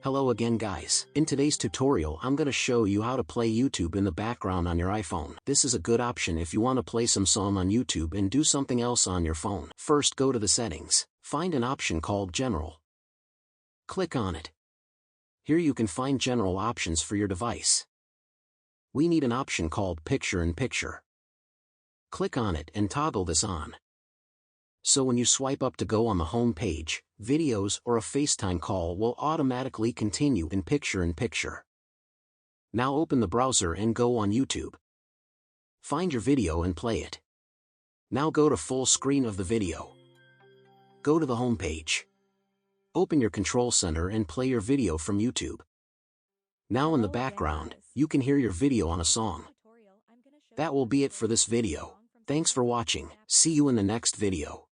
Hello again guys. In today's tutorial I'm gonna show you how to play YouTube in the background on your iPhone. This is a good option if you want to play some song on YouTube and do something else on your phone. First go to the settings, find an option called General. Click on it. Here you can find general options for your device. We need an option called Picture-in-Picture. Click on it and toggle this on. So when you swipe up to go on the home page, videos or a FaceTime call will automatically continue in picture-in-picture. Now open the browser and go on YouTube. Find your video and play it. Now go to full screen of the video. Go to the home page. Open your control center and play your video from YouTube. Now in the background, you can hear your video on a song. That will be it for this video. Thanks for watching. See you in the next video.